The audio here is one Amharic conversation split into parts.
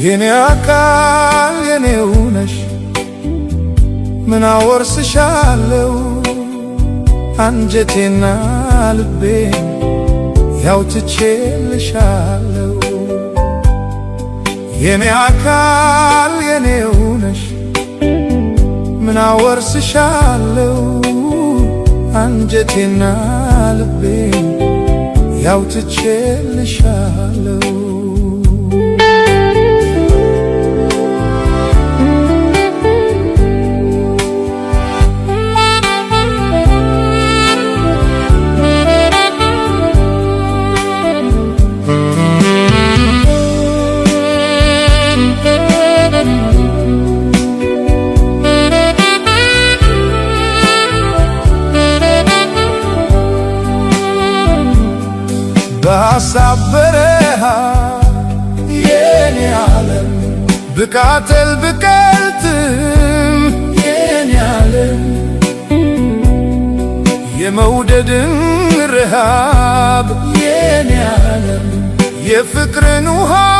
የኔ አካል የኔው ነሽ ምን አወርስሻለው አንጀቴና ልቤ ያው ትቼልሻለው የኔ አካል የኔው ነሽ ምን አወርስሻለው አንጀቴና ልቤ ያው ትቼልሻለው በሐሳብ በረሃ የኔ ዓለም ብቃተል ብቀልጥም የኔ ዓለም የመውደድን ረሃብ የኔ ዓለም የፍቅርን ውሃትም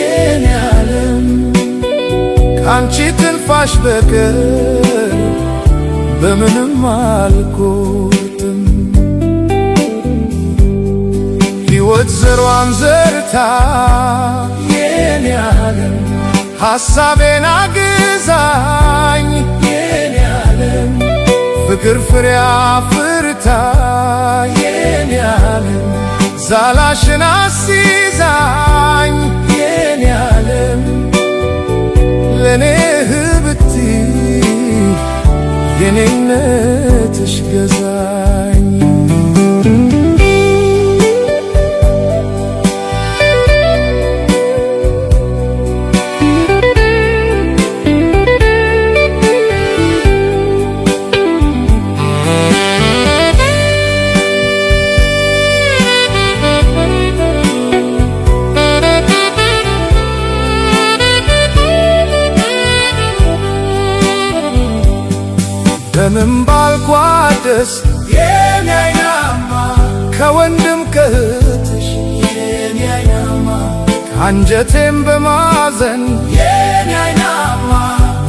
የኔ ዓለም ካንቺ ትንፋሽ በቀር በምንም አልኮርትም ሕይወት ዘሯን ዘርታ የኔ ዓለም ሐሳቤን አግዛኝ የኔ ዓለም ፍቅር ፍሬ አፍርታ የኔ ዓለም ዛላሽን አስይዛኝ የኔ ዓለም ለኔ ህብቲ የኔነትሽ ገዛኝ በምን ባልቋደስ የኔ አይናማ ከወንድም ከእህትሽ የኔ አይናማ ከአንጀቴም በማዘን የኔ አይናማ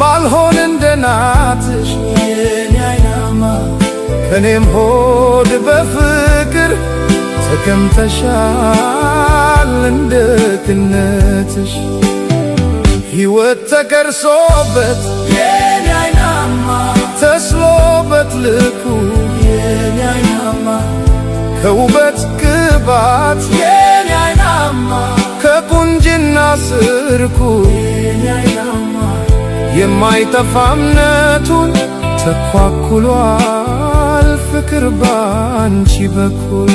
ባልሆን እንደ ናትሽ የኔ አይናማ ከኔም ሆድ በፍቅር ተቀምጠሻል እንደ ክነትሽ ሕይወት ተቀርሶበት የኔ አይናማ ተስሎበት ልኩ የኔ አይናማ ከውበት ቅባት የኔ አይናማ ከቁንጅና ስርኩ የኔ አይናማ የማይጠፋ እምነቱን ተኳኩሏል ፍቅር ባንቺ በኩል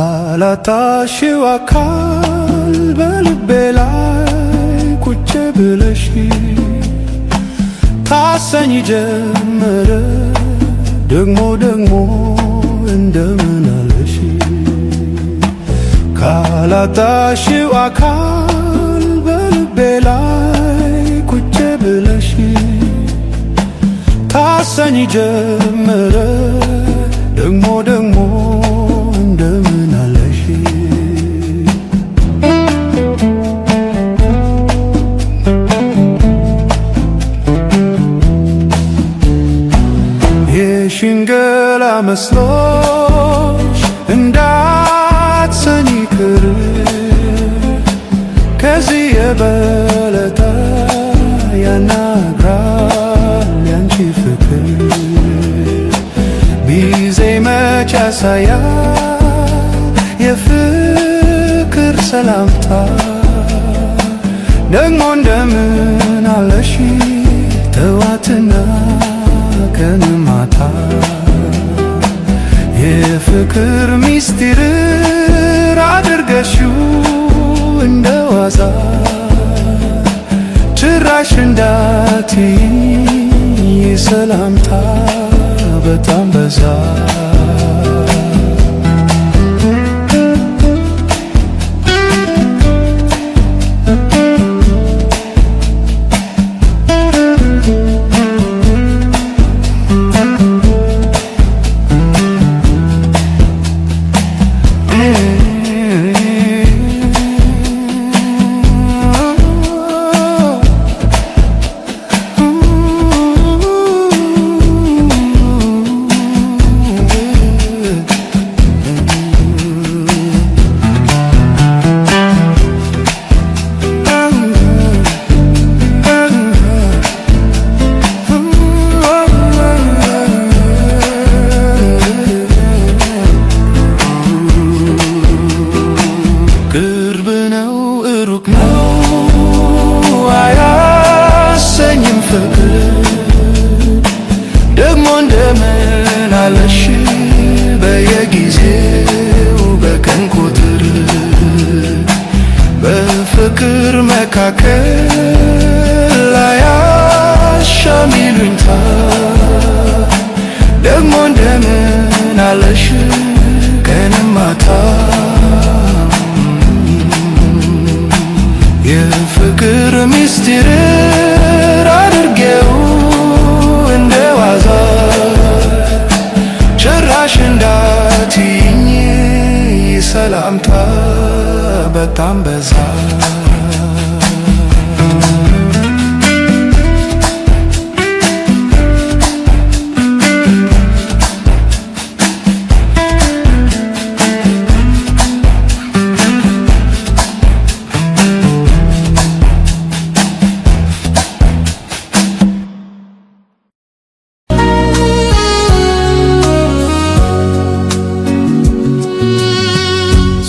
ካላጣሽው አካል በልቤ ላይ ቁጭ ብለሽ ታሰኝ ጀመረ ደግሞ እንደምን አለሽ ካላጣሽው አካል በልቤ ላይ ቁጭ ብለሽ ታሰኝ ጀመረ ደግሞ እንደምን አለሽ የሽንገላ መስሎሽ እንዳትሰኝ ያሳያል የፍቅር ሰላምታ ደግሞ እንደምን አለሽ ጠዋትና ቀን ማታ የፍቅር ሚስጢር አድርገሽው እንደ ዋዛ ጭራሽ እንዳትይኝ ሰላምታ በጣም በዛ ደግሞ እንደምን አለሽ በየጊዜው በቀን ቁጥር በፍቅር መካከል አያሻም ይሉኝታ ደግሞ እንደምን አለሽ ቀንም ማታ የፍቅር ሚስጢር አድርጌው እንደ ዋዛ ጭራሽ እንዳትይኝ ሰላምታ በጣም በዛ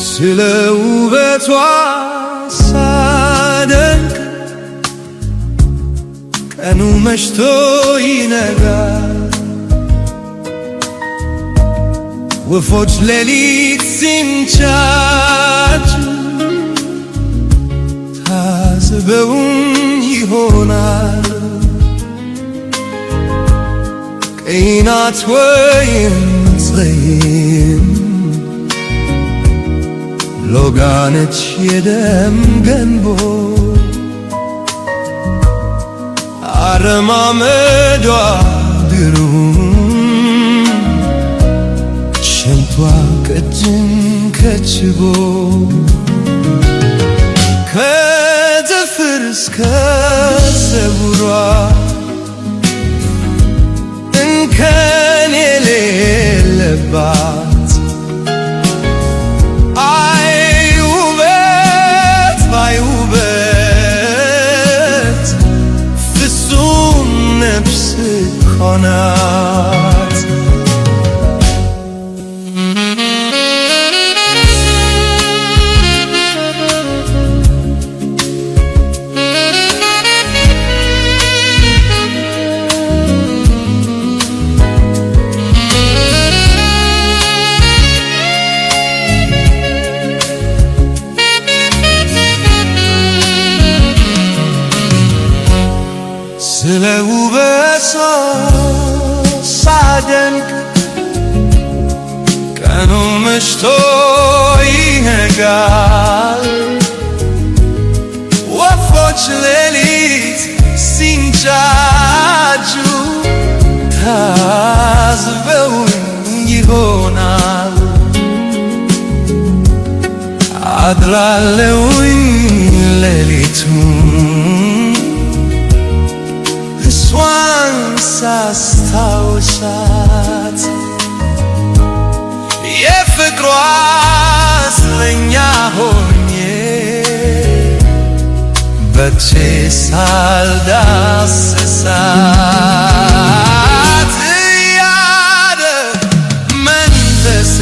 ስለ ውበቷ ሳደንቅ ቀኑ መሽቶ ይነጋል ወፎች ሌሊት ሲንጫጩ ታዝበውኝ ይሆናል ቀይ ናት ወይም ፀይም ሎጋነች የደም ገንቦ አረማመዷ ግሩም ሽንቷ ቀጭን ከችቦ ከጥፍር እስከ ፀጉሯ እንከን የሌለባት ናት ስለ ውበቷ ሳደንቅ ቀኑ መሽቶ ይነጋል ወፎች ሌሊት ሲንጫጩ ታዝበውኝ ይሆናል አድራለሁኝ ሌሊቱን እሷን ሳስታውሳት የፍቅሯ እስረኛ ሆኜ በእጄ ሳልዳስሳት እያለ መንፈሴ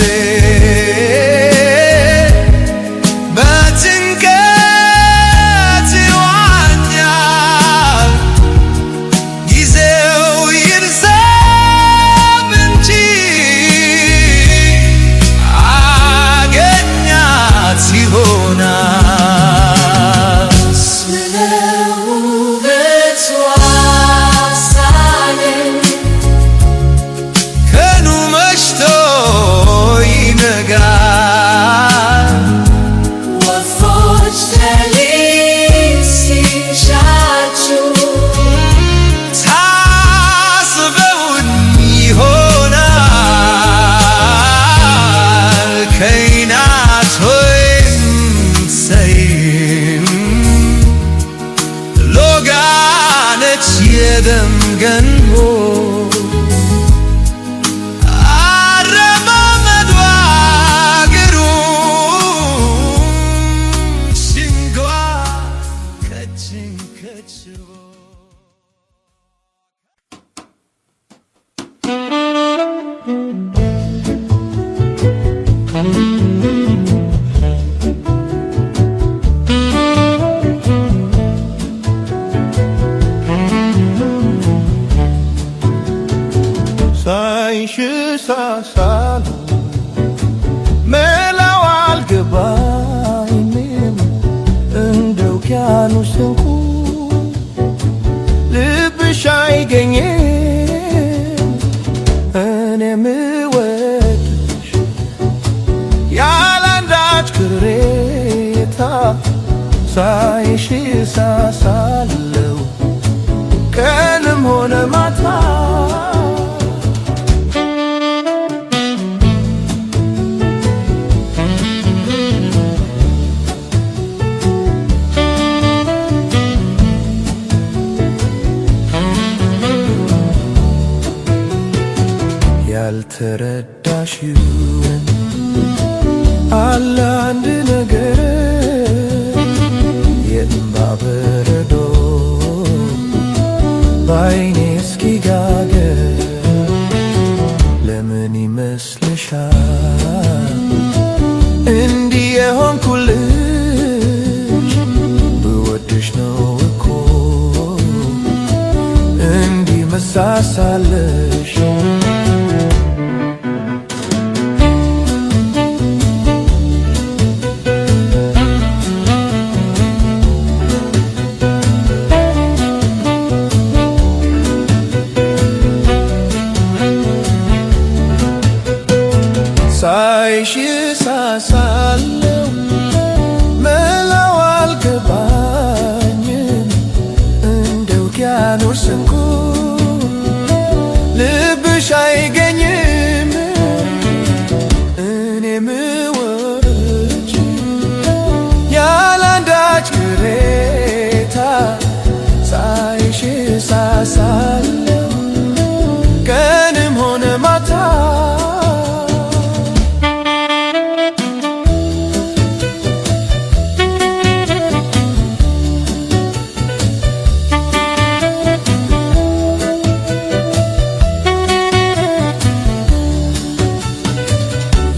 አይገኝም እኔ ምወድሽ ያላንዳች ቅሬታ ሳይሽ ሳሳለው ቀንም ሆነ ማታ ያልተረዳሽውን አለ አንድ ነገር የእምባ በረዶ በዓይኔ እስኪጋገር ለምን ይመስልሻል እንዲህ የሆንኩልሽ ብወድሽ ነው እኮ እንዲህ መሳሳልሽ ሳይሽ ሳሳለው መላው አልገባኝም እንደ ውቅያኖስ እንቁ ልብሽ አይገኝም እኔ ምወድሽ ያላንዳች ቅሬታ ሳይሽ ሳሳለው ቀንም ሆነ ማታ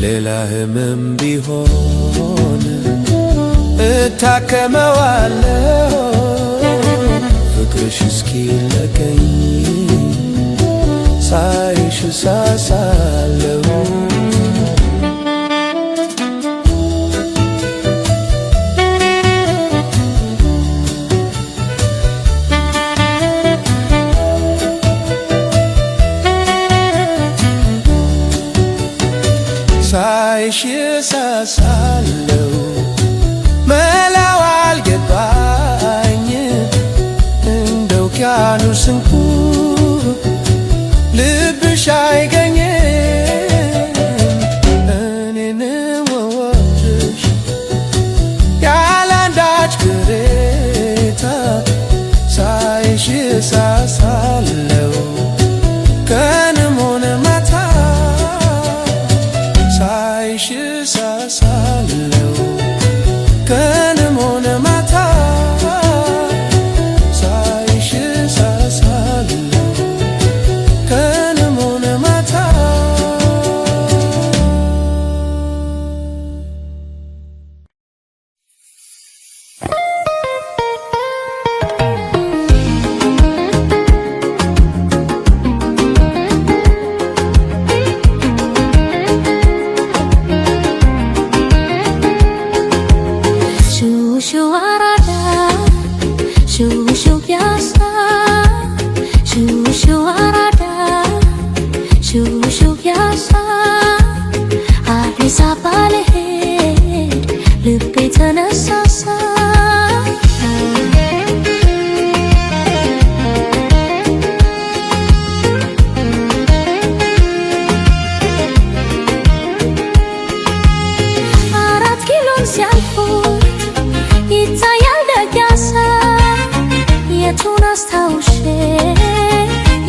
ሌላ ህመም ቢሆን እታከመዋለሁ ፍቅርሽ እስኪለቀኝ ሳይሽ ሳሳለሁ ሳይሽ ሳሳለው መላው አልገባኝም እንደ ውቅያኖስ እንቁ ልብሽ አይገኝም እኔን ምወድሽ ያላንዳች ቅሬታ ሳይሽ ሳሳለው ቀንም ሆነ ማታ ሳይሽ ሳሳለው ቀንም ሆነ ማታ ሳይሽ ሳሳለው ቀንም ሆነ ማታ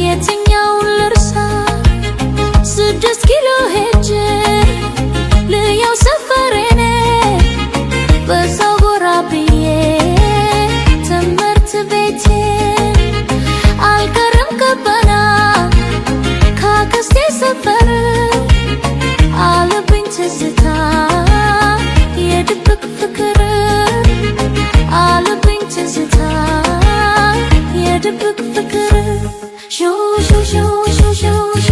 የትኛውን ልርሳ 6 ኪሎ ሄጄ ልየው ሰፈሬን በዛው ጎራ ብዬ ትምህርት ቤቴን አልቀርም ቀበና ካክስቴ ሰፈር አለብኝ ትዝታ የድብቅ ፍቅር አለብኝ ትዝታ የድብቅ ፍቅር ሹ ሹ ሹ ሹ ሹ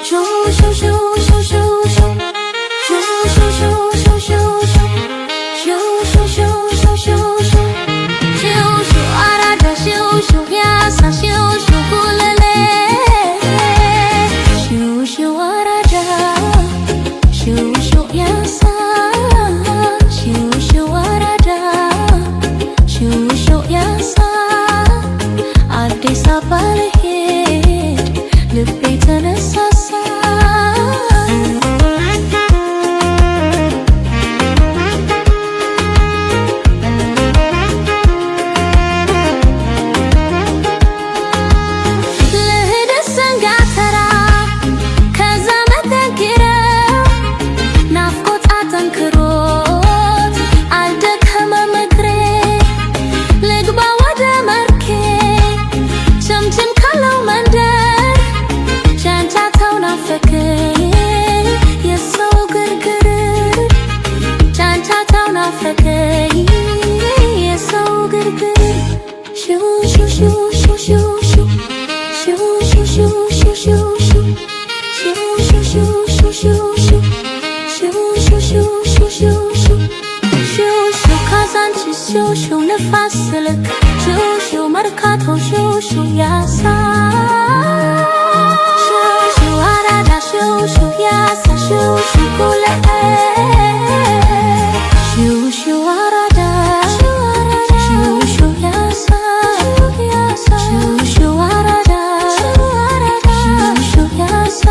ሹ ሹ ሹ ሹ ሹ ሹ ሹ አራዳ ሹ ሹ ያሳ ሹ ሹ ናፈቀኝ የሰው ግርግር ሹ ሹ ሹ ሹ ሹ ሹ ሹ ሹ ሹ ሹ ሹሹ ንፋስ ስልክ ሹሹ መርካቶ ሹሹ ያሳ ሹሹ አራዳ ሹሹ ያሳ ሹሹ ጉለሌ ሹሹ አራዳ ሹሹ ያሳ ሹሹ አራዳ ሹሹ ያሳ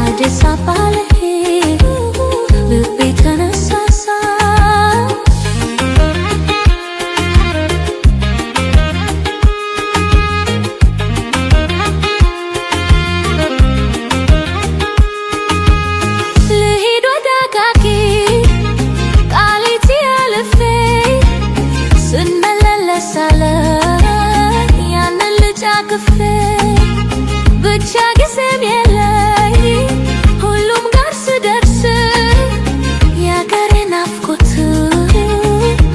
አዲስ አበባ ልሄድ ልቤ ተነሳሳ ብቻ ጊዜም የለኝ ሁሉም ጋር ስደርስ የአገሬ ናፍቆት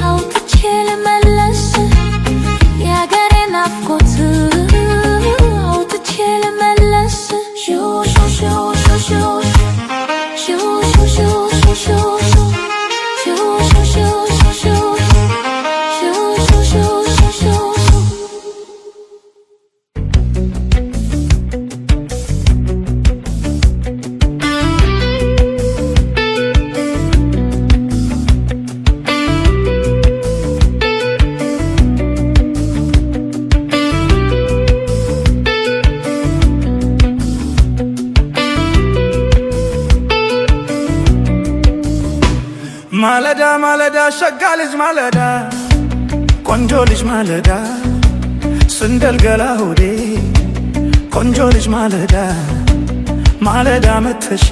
አውጥቼ ልመለስ የአገሬ ናፍቆት አውጥቼ ልመለስ ማለዳ ማለዳ ሸጋ ልጅ ማለዳ ቆንጆ ልጅ ማለዳ ስንደልገላ ሆዴ ቆንጆ ልጅ ማለዳ ማለዳ መተሺ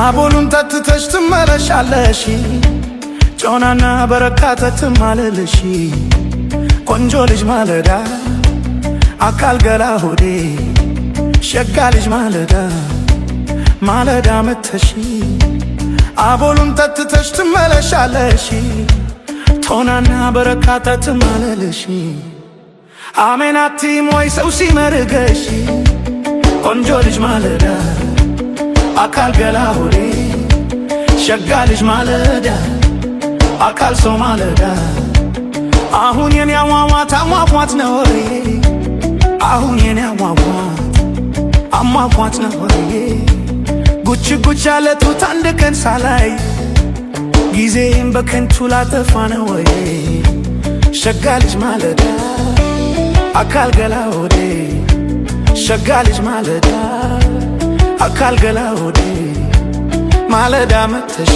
አቦሉን ጠጥተሽ ትመለሻለሽ ጮናና በረካተ ትማለልሽ ቆንጆ ልጅ ማለዳ አካል ገላ ሆዴ ሸጋ ልጅ ማለዳ ማለዳ መተሺ አቦሉን ጠጥተሽ ትመለሻለሽ ቶናና በረካታ ትማለልሽ አሜናቲም ወይ ሰው ሲመርገሽ ቆንጆ ልጅ ማለዳ አካል ገላ ሆዴ ሸጋ ልጅ ማለዳ አካል ሰው ማለዳ አሁን የኔ አሟሟት አሟሟት ነው ወይ አሁን የኔ አሟሟት ነው ወይ ጉች ጉች ያለቱት አንድ ቀን ሳላይ ጊዜም በከንቱ ላጠፋ ነው ወይ ሸጋ ልጅ ማለዳ አካል ገላ ሆዴ ሸጋ ልጅ ማለዳ አካል ገላ ሆዴ ማለዳ መተሺ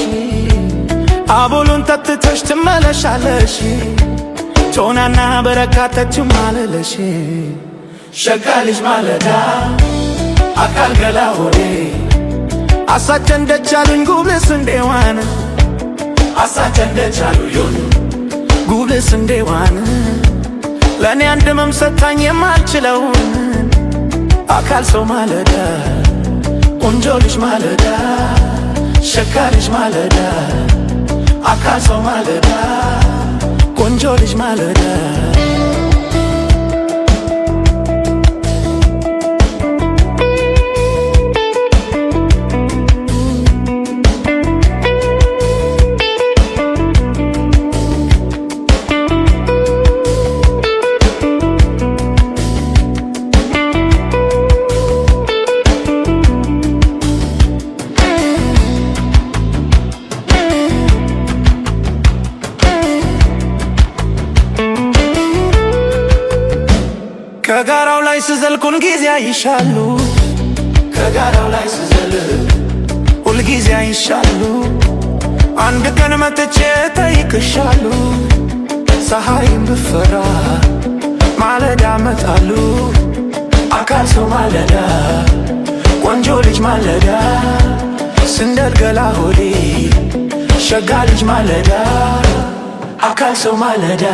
አቦሉን ጠጥተሽ ትመለሻለሽ ቶናና በረካታ ትማለልሽ ሸጋ ልጅ ማለዳ አካል ገላ ሆዴ አሳቸን ደቻሉኝ ጉብልስ እንዴዋን አሳቸን ደቻሉኝ ጉብልስ እንዴዋን ለእኔ አንድ መምሰታኝ የማልችለውን አካል ሰው ማለዳ ቆንጆ ልጅ ማለዳ ሸጋ ልጅ ማለዳ አካል ሰው ማለዳ ቆንጆ ልጅ ማለዳ ከጋራው ላይ ስዘልኩን ጊዜ አይሻሉ ከጋራው ላይ ስዘል ሁል ጊዜ አይሻሉ አንድ ቀን መጥቼ ጠይቅሻሉ ፀሐይም ብፈራ ማለዳ መጣሉ አካል ሰው ማለዳ ቆንጆ ልጅ ማለዳ ስንደልገላ ሆዴ ሸጋ ልጅ ማለዳ አካል ሰው ማለዳ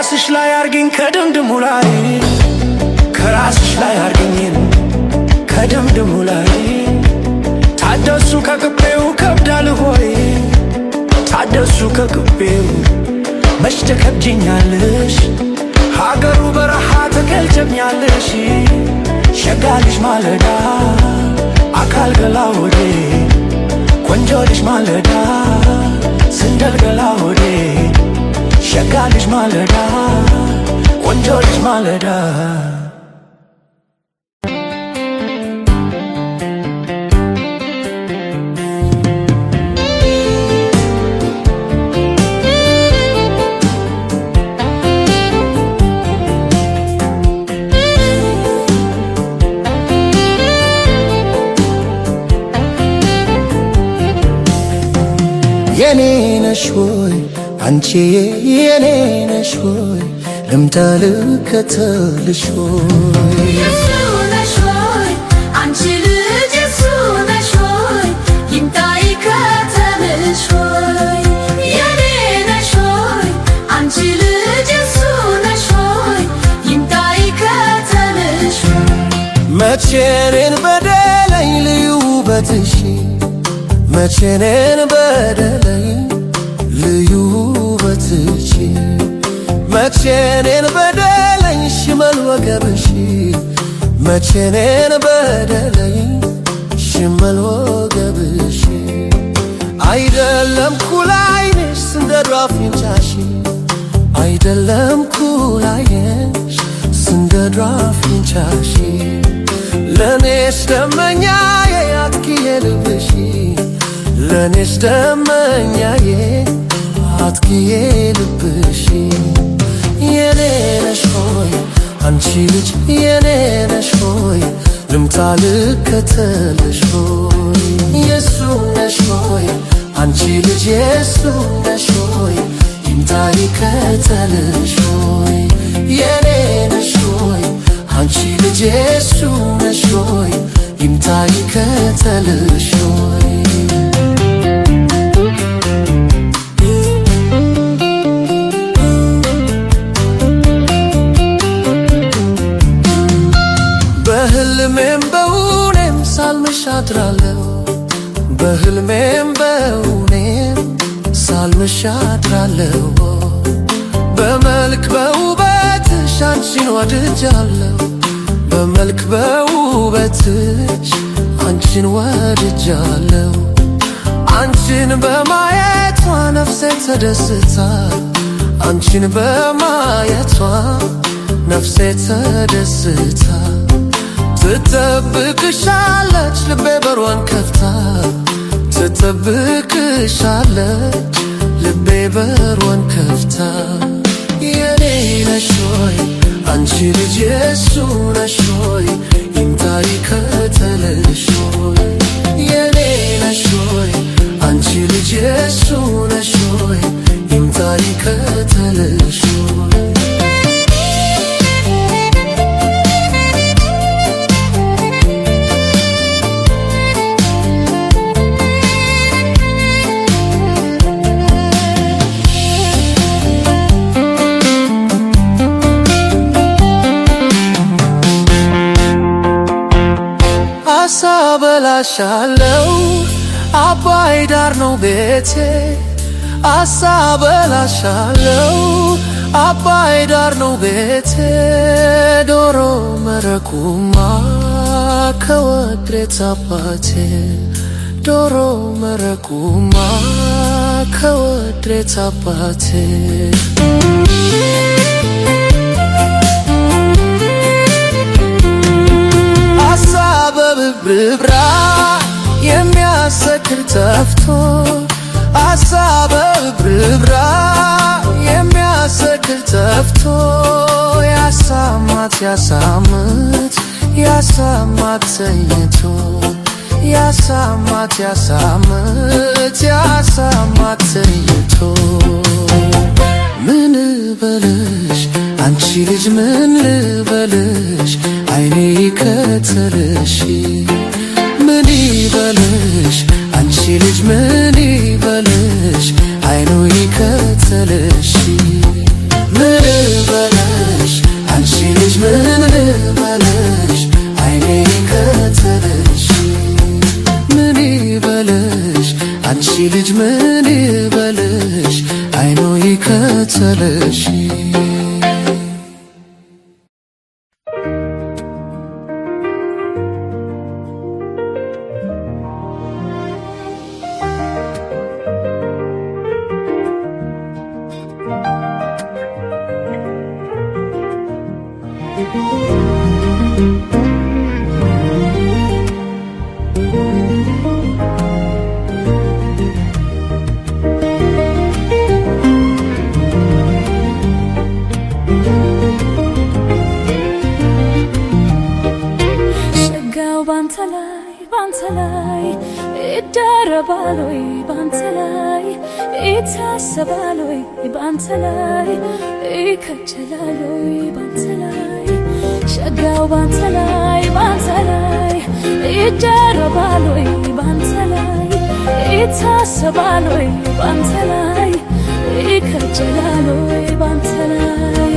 ከራስሽ ላይ አርግኝ ከድምድሙ ላይ ከራስሽ ላይ አርግኝ ከድምድሙ ላይ ታደሱ ከቅቤው ከብዳል ሆይ ታደሱ ከቅቤው መች ተከብጅኛለሽ ሀገሩ በረሃ ተከልጀብኛለሽ ሸጋ ልጅ ማለዳ አካል ገላ ሆዴ ቆንጆ ልጅ ማለዳ ስንደል ገላ ሆዴ ሸጋ ልጅ ማለዳ ቆንጆ ልጅ ማለዳ የኔ ነሽ ሆይ አንቺ የኔ ነሽ ሆይ ልምጣ ልከተልሽ ሆይ የሱ ነሽ ሆይ አንቺ ልጅ የሱ ነሽ ሆይ ይምጣ ይከተልሽ ሆይ የኔ ነሽ ሆይ አንቺ ልጅ የሱ ነሽ ሆይ ይምጣ ይከተልሽ መቼ እኔን በደለኝ ልዩ ውበትሽ መቼ እኔን በደለኝ ልዩ ውበትሽ መቼ እኔን በደለኝ ሽመል ወገብሽ መቼ እኔን በደለኝ ሽመል ወገብሽ አይደለም ኩላይነሽ እንደ ዷፍንጫሽ አይደለም ኩላይነሽ እንደ ዷፍንጫሽ ለኔስ ደመኛዬ አትክዬ ልብሽ ለኔስ ደመኛዬ አትክዬ ልብሽ የኔ ነሽ ሆይ አንቺ ልጅ የኔ ነሽ ሆይ ልምጣ ልከተልሽ ሆይ የሱ ነሽ ሆይ አንቺ ልጅ የሱ ነሽ ሆይ ይምጣ ይከተልሽ ሆይ የኔ ነሽ ሆይ አንቺ ልጅ የሱ ነሽ ሆይ ይምጣ ይከተልሽ ሆይ በህልሜም በውኔም ሳልምሽ አድራለሁ በህልሜም በውኔም ሳልምሽ አድራለሁ በመልክ በውበትሽ አንቺን ወድጃለሁ በመልክ በውበትሽ አንቺን ወድጃለሁ አንቺን በማየቷ ነፍሴ ተደስታ አንቺን በማየቷ ነፍሴ ተደስታ ትጠብቅሻለች ልቤ በሯን ከፍታ ትጠብቅሻለች ልቤ በሯን ከፍታ የኔ ነሽ ሆይ አንቺ ልጅ የሱ ነሽ ሆይ ይምጣ ይከተልሽ ሆይ የኔ ነሽ ሆይ አንቺ ልጅ የሱ ነሽ ሆይ ይምጣ ይከተልሽ ሆይ አሳበላሻለው አባይ ዳር ነው ቤቴ አሳበላሻለው አባይ ዳር ነው ቤቴ ዶሮ መረቁማ ከወዴት አባቴ ዶሮ መረቁማ ከወዴት አባቴ በብብራ የሚያሰክር ተፍቶ አሳበ በብብራ የሚያሰክር ተፍቶ ያሳማት ያሳምት ያሳማት ተኝቶ ያሳማት ያሳምት ያሳማት ተኝቶ ምን ልበልሽ አንቺ ልጅ ምን ልበልሽ አይኔ ይከተልሽ ምን ይበልሽ አንቺ ልጅ ምን ይበልሽ አይኑ ይከተልሽ ምን አይኑ ይከተልሽ ባንተ ላይ ይደረባል ወይ ባንተ ላይ ይታሰባል ወይ ባንተ ላይ ይከጀላል ወይ ባንተ ላይ ሸጋው ባንተ ላይ ይደረባል ወይ ባንተ ላይ ይታሰባል ወይ ባንተ ላይ ይከጀላል ወይ ባንተ ላይ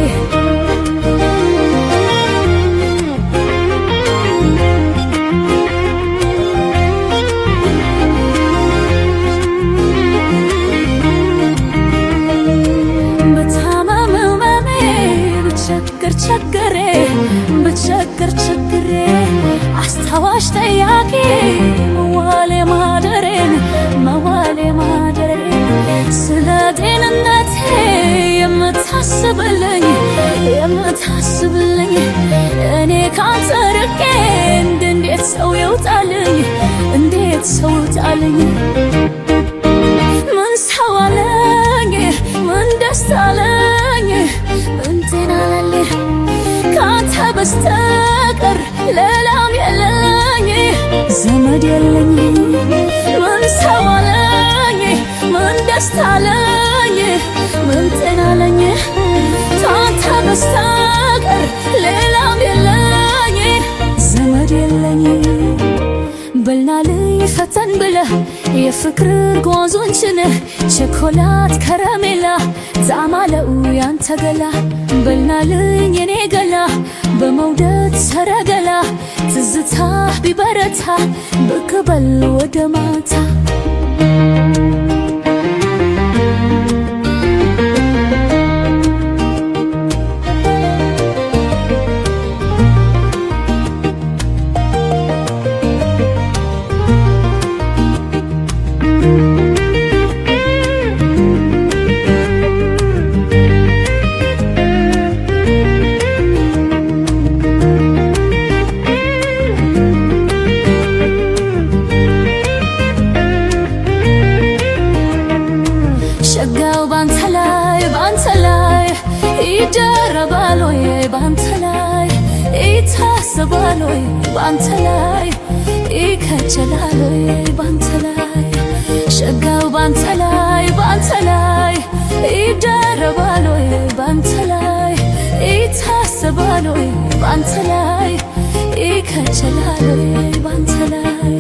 ብቸገር ችግሬ አስታዋሽ ጠያቂ መዋሌ ማደሬን ስለ ጤንነቴ የምታስብልኝ እኔ ካንተ ርቄ እንዴት ሰው ይውጣልኝ ምን ሰው አለኝ ምን ደስታ አለኝ ምን ጤና አለኝ ካንተ በስተቀር ሌላም የለኝ ዘመድ የለኝ ምን ሰው አለኝ ምን ደስታ አለኝ ምን ጤና አለኝ ካንተ በስተቀር ሌላም የለኝ ዘመድ የለኝ በልና ልፈተን ብለህ የፍቅር ጉዞን ችለህ ቸኮላት ከረሜላ ዛማለው ያንተ ገላ በልና ልኝ የኔ ገላ በመውደድ ሰረገላ ትዝታ ቢበረታ ብቅ በል ወደ ማታ ይደረባል ወይ ባንተ ላይ ይታሰባል ወይ ባንተ ላይ ይከጀላል ወይ ባንተ ላይ ሸጋው ባንተ ላይ ይደረባል ወይ ባንተ ላይ ይታሰባል ወይ ባንተ ላይ ይከጀላል ወይ ባንተ ላይ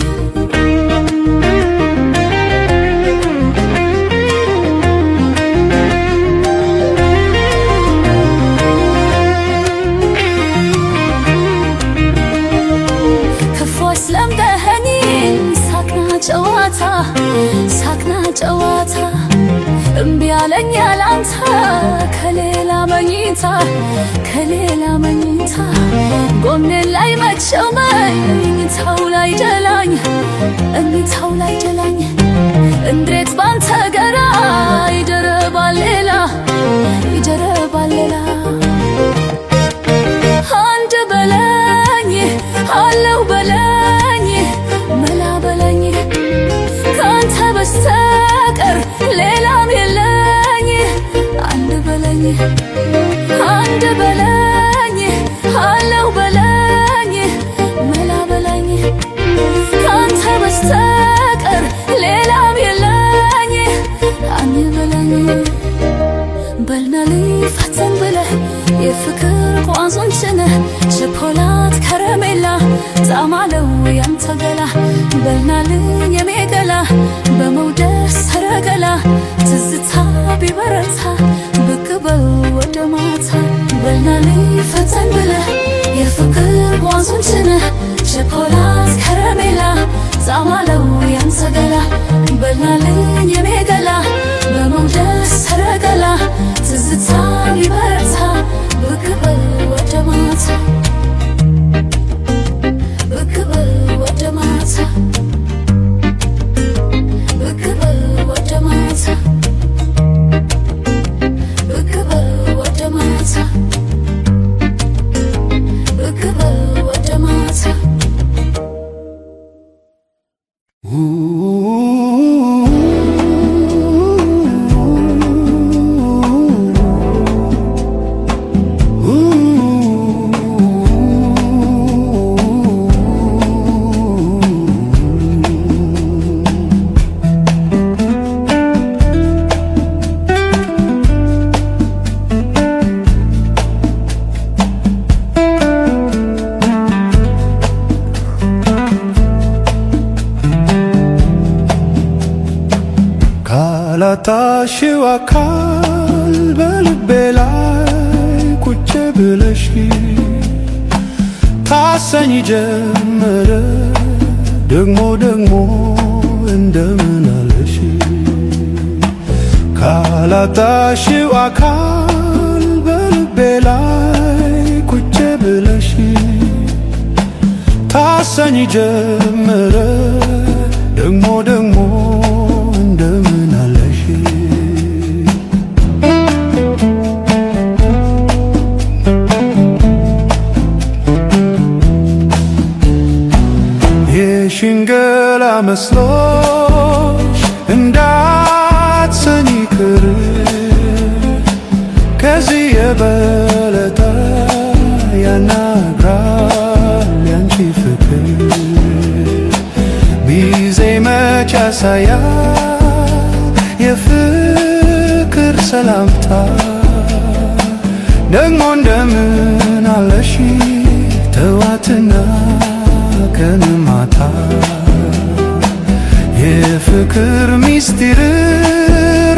ሳቅና ጨዋታ እምቢ አለኝ ያላንተ ከሌላ መኝታ ጎኔን ላይ መቸው መኝታው ላይ ጀላኝ እንዴት ባንተ ገራ ይደረባል ሌላ አንድ በለኝ አለው በለኝ መላ በለኝ ካንተ በስተቀር ሌላም የለኝ አንድ በለኝ አለው በለኝ መላ በለኝ ካንተ በስተቀር ሌላም የለኝ አንድ በለኝ በልና ልፈተን ብለህ የፍቅር ቋንቋን ችለህ ቸኮላት ከረሜላ ዛማለው ያንተ ገላ በልና ልኝ የኔ ገላ በመውደድ ሰረገላ ትዝታ ቢበረታ ብቅ በል ወደ ማታ በልና ልፈተን ብለህ የፍቅር ቋንቋን ችለህ ቸኮላት ከረሜላ ዛማለው ያንተ ገላ በልና ልኝ የኔ ገላ በመውደድ ሰረገላ ካላጣሽው አካል በልቤ ላይ ቁጭ ብለሽ ታሰኝ ጀመረ ደግሞ ደግሞ እንደምን አለሽ ካላጣሽው አካል በልቤ ላይ ቁጭ ብለሽ ታሰኝ ጀመረ ደግሞ ደግሞ እንደምን አለሽ የሽንገላ መስሎሽ እንዳትሰኝ ቅር ከዚህ የበለጠ ያናግራል ያንቺ ፍቅር ቢዜ መች ያሳያል የፍቅር ሰላምታ ደግሞ እንደምን አለሽ ተዋትና ቀን ማታ የፍቅር ሚስጢር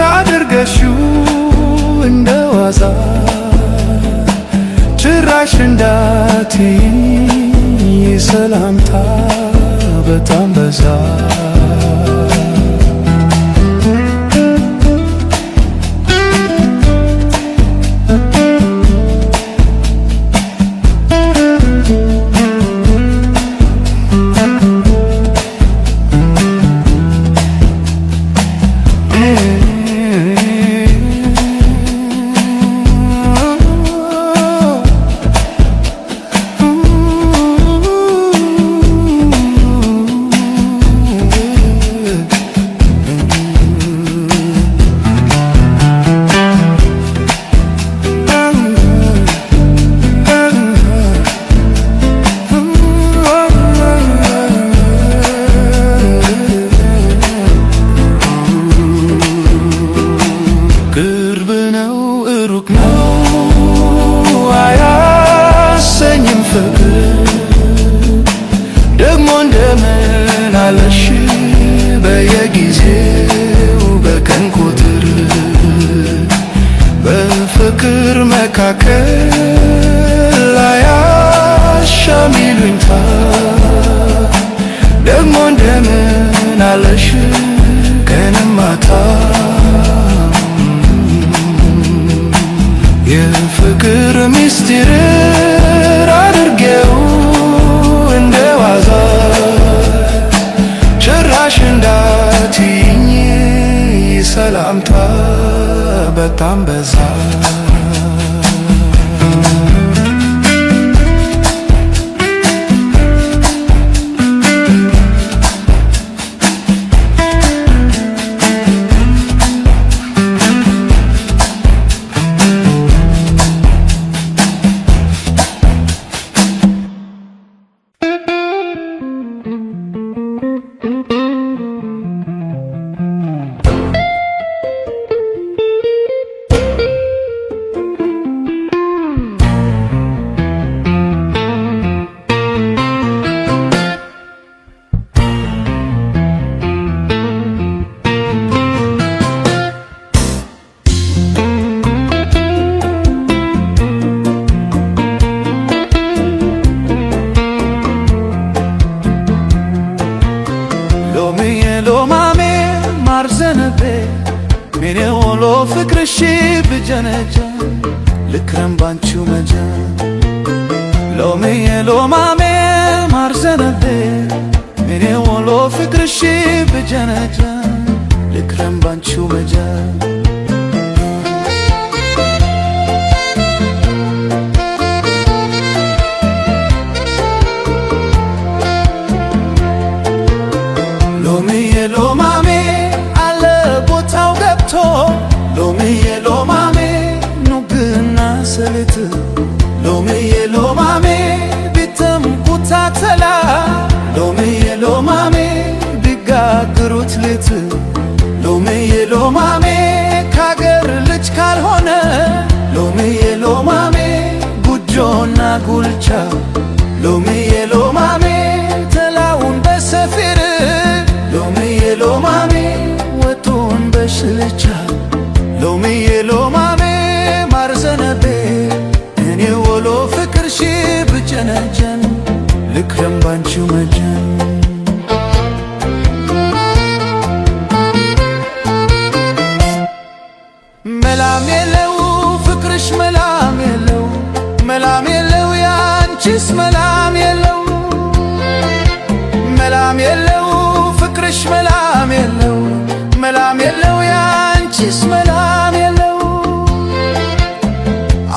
አድርገሽው እንደ ዋዛ ጭራሽ እንዳትይኝ ሰላምታ በጣም በዛ ደግሞ እንደምን አለሽ በየጊዜው በቀን ቁጥር በፍቅር መካከል አያሻም ይሉኝታ ደግሞ እንደምን አለሽ ቀንም ማታ የፍቅር ሚስጢር አድርጌው እንደ ዋዛ ጭራሽ እንዳትይኝ ሰላምታ በጣም በዛ ሜኔ ወሎ ፍቅርሽ ብጀነጀ ልክረም ባንቺው መጀ ሎሜ ሎማሜ ማርዘነቤ ሜኔ ወሎ ፍቅርሽ ብጀነጀ ልክረም ባንቺው መጀ ሎሜ ሎማሜ አለ ቦታው ገብቶ ሎሜዬ ሎማሜ ኑግና ሰልት ሎሜዬ ሎማሜ ቢተም ኩታተላ ሎሜዬ ሎማሜ ቢጋግሩት ልት ሎሜዬ ሎማሜ ካገር ልጅ ካልሆነ ሎሜዬ ሎማሜ ጉጆና ጉልቻ ሎሜዬ ሎማሜ ተላውን በሰፊር ሎሜዬ ሎማሜ ወጡን በሽልቻ ሎማሜ ማር ዘነቤ እኔ ወሎ ፍቅርሽ ብጀነጀን ልክረም ባንቺው መጀን መላም የለው ፍቅርሽ መላም የለው መላም የለው ያንቺስ መላም የለው መላም የለው ፍቅርሽ መላም የለው መላም የለው ያንቺስ መላም የለው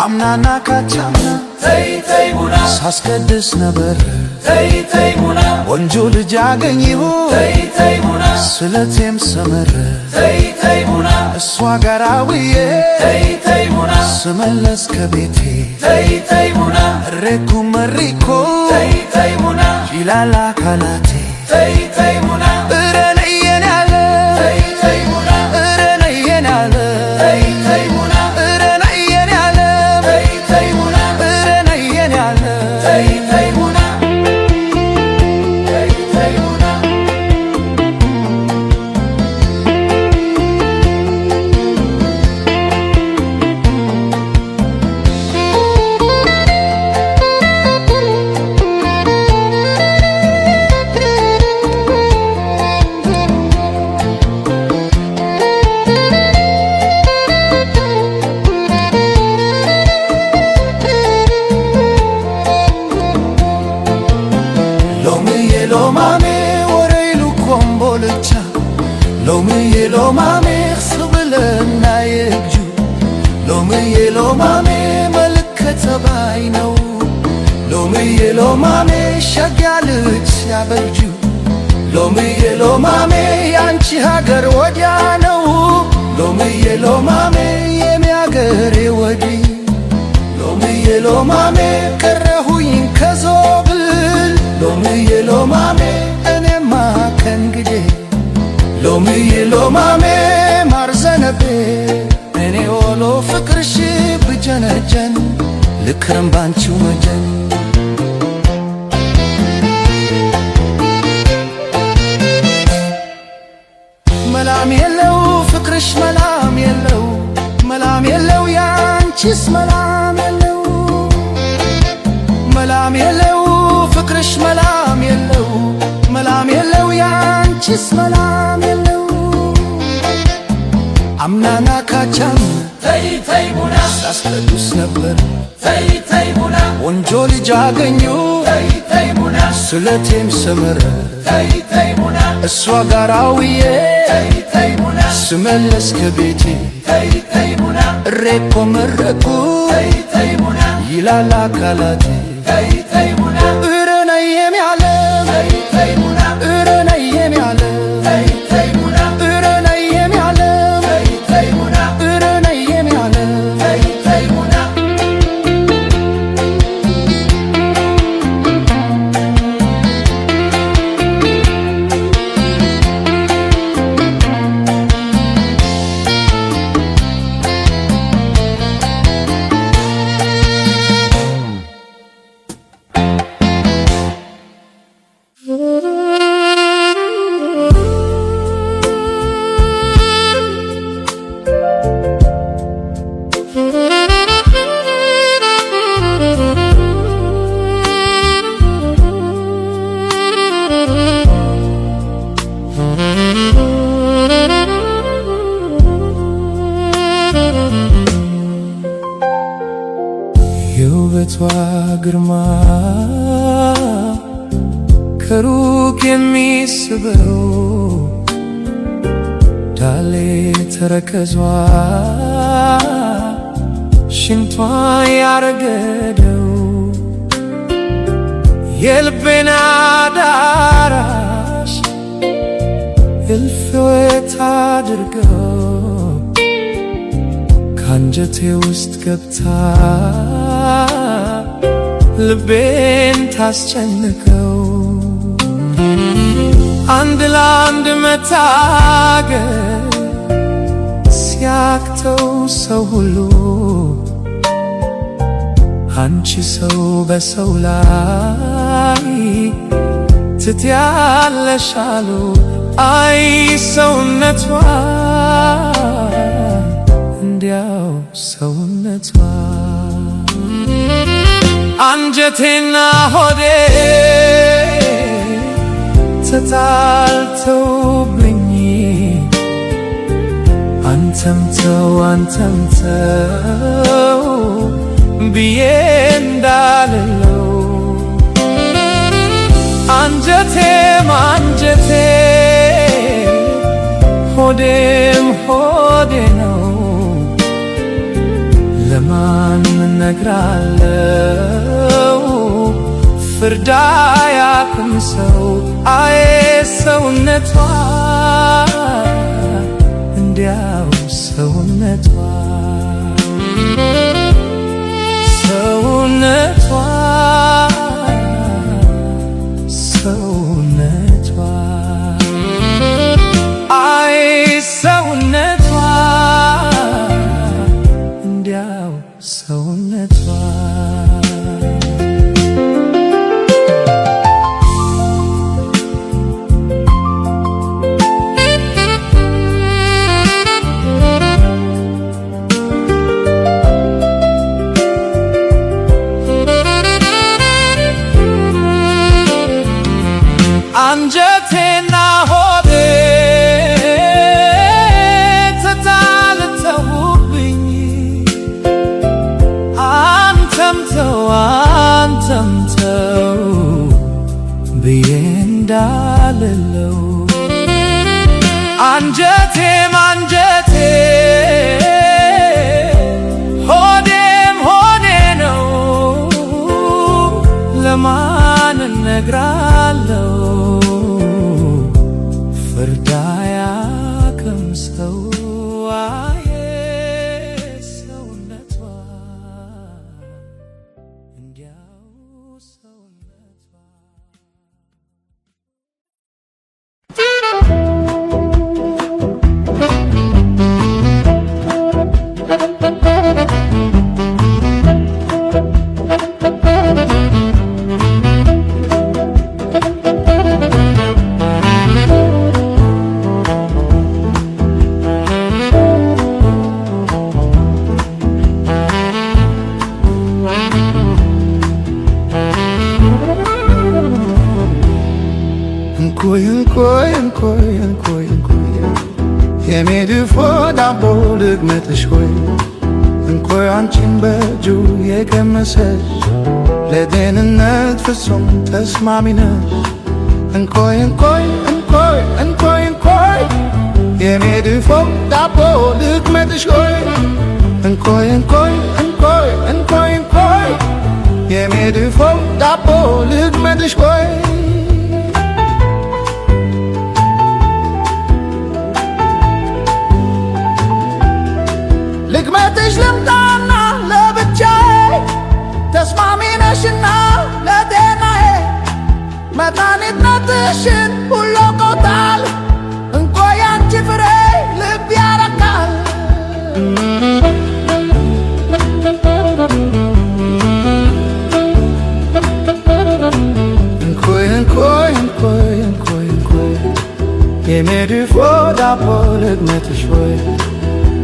አምናና ካቻምና ተይ ተይ ቡና ሳስቀድስ ነበር ተይ ተይ ቡና ወንጆ ልጅ አገኘሁ ተይ ተይ ቡና ስለቴም ሰመረ ተይ ተይ ቡና እሷ ጋር ውዬ ተይ ተይ ቡና ስመለስ ከቤቴ ተይ ተይ ቡና እሬኩ መሪኮ ተይ ተይ ቡና ይላል አካላቴ ተይ ተይ ቡና እረነየን ያለ ተይ ተይ ቡና እረነየን ያለ ተይ ተይ ቡና እረነየን ያለ ተይ ተይ ቡና እረነየን ያለ ተይ ተይ ቡና ተይ ተይ ቡና ሎማሜ ወረይሉ ኮምቦልቻ ሎምዬ ሎማሜ ስብልና የግጁ ሎምዬ ሎማሜ መልከ ተባይ ነው ሎምዬ ሎማሜ ሸጋልች ያበጁ ሎምዬ ሎማሜ ያንቺ ሀገር ወዲያ ነው ሎምዬ ሎማሜ የሚያገሬ ወዲህ ሎምዬ ሎማሜ ቀረሁኝ ከዞብል ሎምዬ ሎማሜ እኔማ ከእንግዴ ሎምዬ ሎማሜ ማር ዘነቤ እኔ ወሎ ፍቅርሽ ብጀነጀን ልክረም ባንቺው መጀን መላም የለው ፍቅርሽ መላም የለው መላም የለው ያንቺስ መላም የለው መላም የለው ፍቅርሽ መላም የለው መላም የለው ያንቺስ መላም የለው አምናና ካቻም ተይ ተይ ቡና ሳስቀድስ ነበር ተይ ተይ ቡና ወንጆ ልጅ አገኘሁ ተይ ተይ ቡና ስለቴም ሰመረ ተይ ተይ ቡና እሷ ጋር ውዬ ተይ ተይ ቡና ስመለስ ከቤቴ ተይ ተይ ቡና እሬኮ መረኩ ተይ ተይ ቡና ይላል አካላቴ ተይ ተይ ቡና እረነየም ያለ ተይ ተይ ቡና እረነየም ያለ ተይ ተይ ቡና እረነየም ያለ ተይ ተይ ቡና እረነየም ያለ ተይ ተይ ቡና የውበቷ ግርማ ከሩቅ የሚስበው ዳሌ ተረከዟ ሽንቷ ያረገደው የልቤን አዳራሽ እልፍት አድርገው ካንጀቴ ውስጥ ገብታ ልቤን ታስጨንቀው አንድ ለአንድ መታገል ሲያቅተው ሰው ሁሉ አንቺ ሰው በሰው ላይ ትትያለሽ አሉ አይ ሰውነቷ እንዲያው ሰውነቷ አንጀቴና ሆዴ ተጣልተውብኝ አንተም ተው ብዬ እንዳልለው አንጀቴም አንጀቴ ሆዴም ሆዴ ነው ለማን እነግራለሁ ፍርድ አያውቅም ሰው አይ ሰውነቷ እንዲያው ሰውነቷ ሰውነቷ ሰውነቷ አይ ሰውነቷ እንዲያው ሰውነቷ አንጀቴና ሆዴ ተጣልተውብኝ አንተም ተው ብዬ እንዳልለው አንጀቴም አንጀቴ ሆዴም ሆዴ ነው ለማን እነግራለሁ ፍርድ አያውቅም ሰው አይ ሰውነቷ እንዲያው ሰውነቷ እንኮይ የሜድፎ ዳቦ ልግመጥሽ ሆይ እንኮይ አንቺን በእጁ የቀመሰሽ ለደህንነት ፍጹም ተስማሚ ነሽ እንኮይ የሜድፎ ዳቦ ልግመጥሽ ሆይ እንኮይ የሜድፎ ዳቦ ልግመጥሽ ሆይ ልግመጥሽ ልምጣና ለብቻዬ ተስማሚ ነሽና ለጤናዬ መድኃኒትነትሽን ሁሉ አውቆታል እንኮይ አንቺ ፍሬ ልብ ያረካል እንኮይ የሜድፎ ዳቦ ልግመጥሽ ሆይ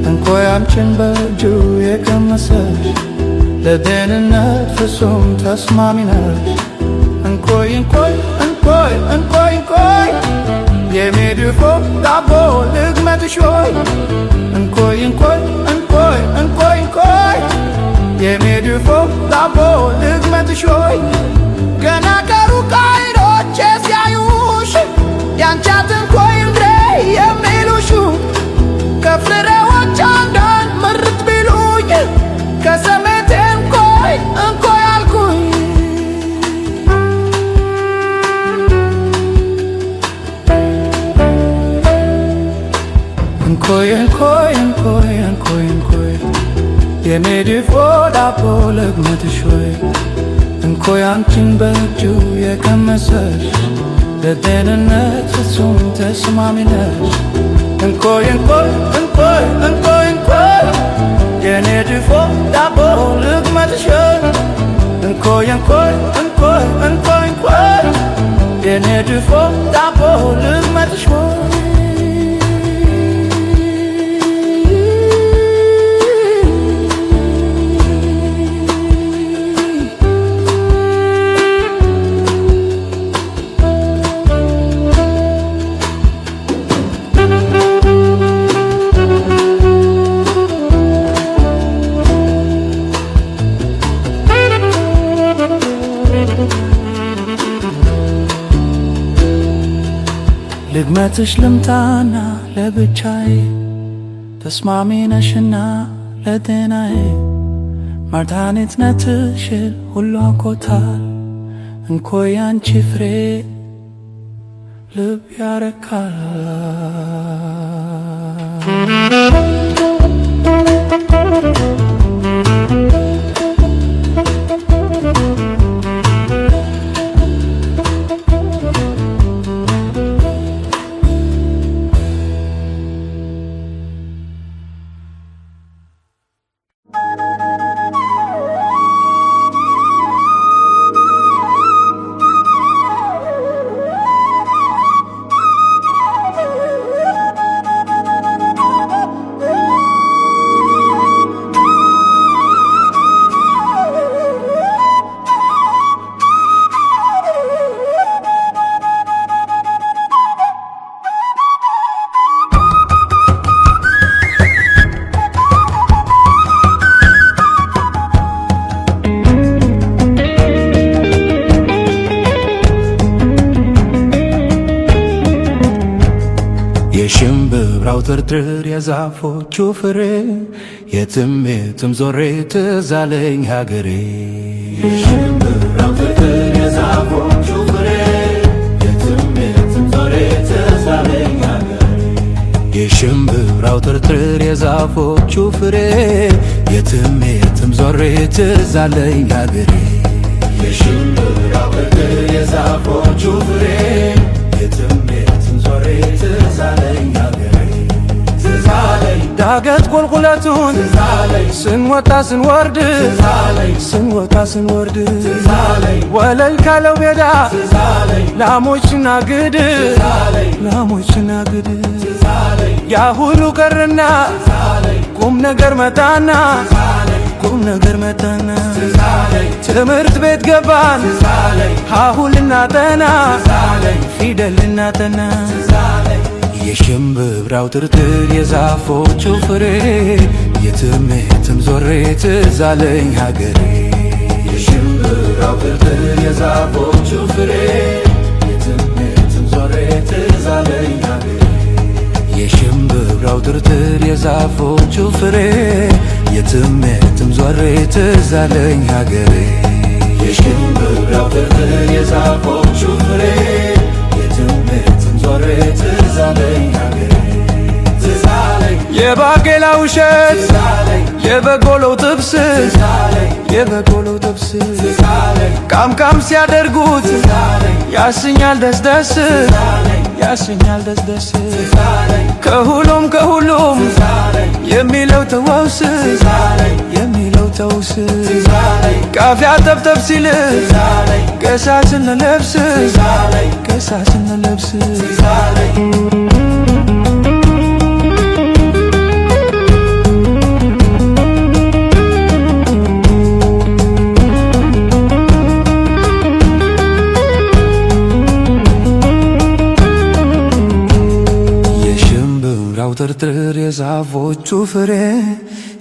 እንኮይ አንቺን በእጁ የቀመሰሽ ለደህንነት ፍጹም ተስማሚ ነሽ እንኮይ የሜድፎ ዳቦ ልግመጥሽ ሆይ እንኮይ የሜድፎ ዳቦ ልግመጥሽ ሆይ ገና ከሩቅ ዓይኖቼ ሲያዩሽ ያንቺ አትንኮይ እንዴ የሚሉሽ ከፍሬዎች አንዳንድ ምርት ቢሉኝ ከሰሜቴ እንኮይ አልኩኝ እንኮይ የሜድፎ ዳቦ ልግመጥሽ ሆይ እንኮይ አንቺን በእጁ የቀመሰሽ ለጤንነት ፍጹም ተስማሚ ነሽ እንኮይ የሜድፎ ዳቦ ልግመጥሽ እንኮይ የሜድፎ ዳቦ ልግመጥሽ በድግመትሽ ልምታና ለብቻዬ ተስማሚ ነሽና ለጤናዬ መድኃኒትነትሽን ሁሉ አውቆታል እንኮይ ያንቺ ፍሬ ልብ ያረካል። የሽምብራው ትርትር የዛፎቹ ፍሬ የትም የትም ዞሬ ትዝ አለኝ ሀገሬ። የሽምብራው ትርትር የዛፎቹ ፍሬ የትም የትም ዞሬ ትዝ አለኝ ሀገሬ። የሽምብራው ትርትር የዛፎቹ ፍሬ የትም የትም ዞሬ ትዝ አለኝ ሀገሬ። የሽምብራው ትርትር የዛፎቹ ፍሬ የትም የትም ዞሬ ትዝ አለኝ ሀገሬ። ትዝ አለኝ ዳገት ቁልቁለቱን ትዝ አለኝ ስንወጣ ስንወርድ ትዝ አለኝ ስንወጣ ስንወርድ ትዝ አለኝ ወለል ካለው ሜዳ ትዝ አለኝ ላሞች ናግድ ትዝ አለኝ ላሞች ናግድ ትዝ አለኝ ያ ሁሉ ቀረና ትዝ አለኝ ቁም ነገር መጣና ትዝ አለኝ ቁም ነገር መጣና ትዝ አለኝ ትምህርት ቤት ገባን ትዝ አለኝ ሀሁ ልናጠና ትዝ አለኝ ፊደል ልናጠና ትዝ አለኝ። የሽምብራው ትርትር የዛፎቹ ፍሬ የትም የትም ዞሬ ትዝ አለኝ ሀገሬ። የሽምብራው ትርትር የዛፎቹ ፍሬ የትም የትም ዞሬ ትዝ አለኝ ሀገሬ። የሽምብራው ትርትር የዛፎቹ ፍሬ የትም የትም ዞሬ ትዝ አለኝ ሀገሬ። የሽምብራው ትርትር የዛፎቹ ፍሬ የትም የትም ዞሬ ትዝ አለኝ ሀገሬ። ትዝ አለኝ የባቄላ ውሸት ትዝ አለኝ የበቆሎው ጥብስ ትዝ አለኝ የበቆሎው ጥብስ ትዝ አለኝ ቃምቃም ሲያደርጉት ትዝ አለኝ ያሰኛል ደስ ደስ ትዝ አለኝ ያሰኛል ደስ ደስ ትዝ አለኝ ከሁሉም ከሁሉም ትዝ አለኝ የሚለው ተወውስ ትዝ አለኝ የሚለው ተውስ ትዝ አለኝ ቃፊያ ጠብጠብ ሲል ትዝ አለኝ ገሳ ስንለብስ ትዝ አለኝ ገሳ ስንለብስ ትዝ አለኝ። ትርትር የዛፎቹ ፍሬ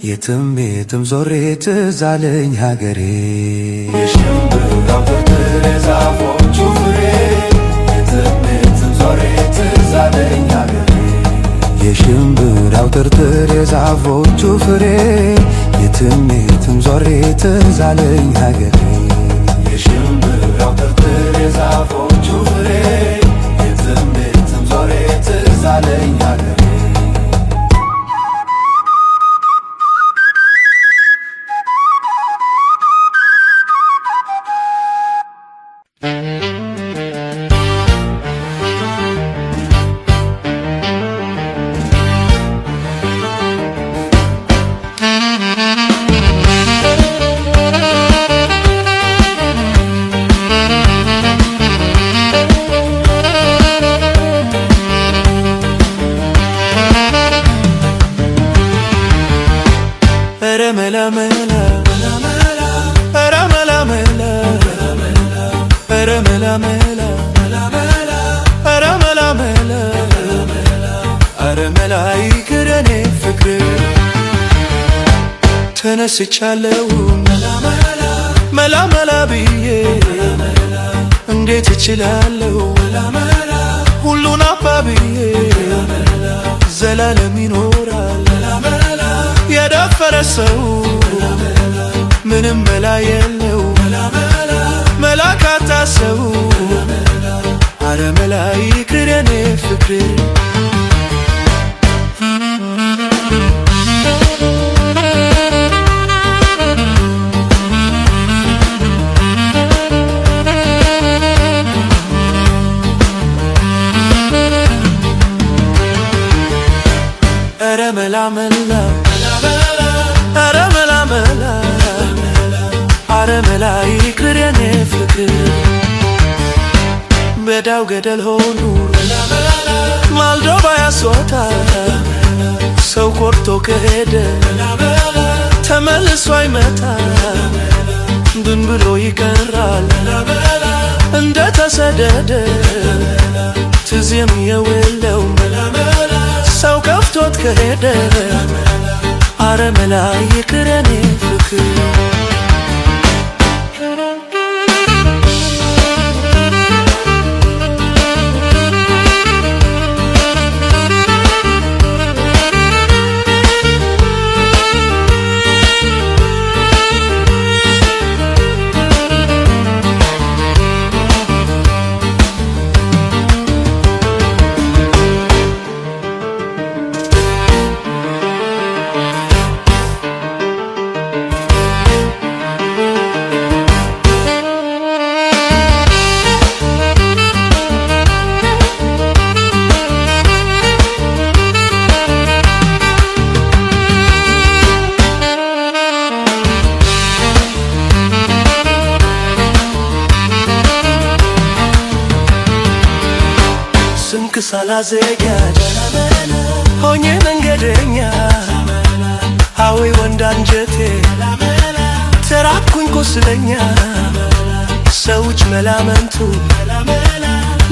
የትም የትም ዞሬ ትዝ አለኝ ሀገሬ። የሽምብራው ትርትር የዛፎቹ ፍሬ የትም የትም ዞሬ ትዝ አለኝ ሀገሬ። የሽምብራው ትርትር የዛፎቹ ፍሬ የትም የትም ዞሬ ትዝ አለኝ ሀገሬ። የሽምብራው ትርትር የዛፎቹ ፍሬ የትም የትም ዞሬ ትዝ አለኝ ሀገሬ። ተነስቻለሁ መላ መላ ብዬ እንዴት እችላለሁ ሁሉ ሁሉን አባብዬ ዘላለም ይኖራል የደፈረ ሰው ምንም መላ የለው መላ ካጣ ሰው አረ መላ ይቅር የኔ ፍቅር አረ መላ መላ አረ መላ መላ አረ መላ ይቅር የኔ ፍቅር በዳው ገደል ሆኑ ማልዶ ባያስወጣ ሰው ቆርጦ ከሄደ ተመልሶ አይመጣ ብን ብሎ ይቀራል እንደ ተሰደደ ትዝ የሚየውለው ሰው ከፍቶት ከሄደ አረ መላ ይቅር የኔ ፍቅር ስንክ ሳላዘጋጅ ሆኜ መንገደኛ አዌ ወንድ አንጀቴ ተራብኩኝ ቁስለኛ ሰዎች መላመንቱ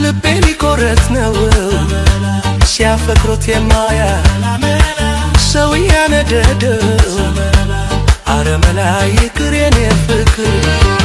ልቤ ሊቆረጥ ነው ሲያፈቅሩት የማያ ሰው ያነደደው አረ መላ ይቅር የኔ ፍቅር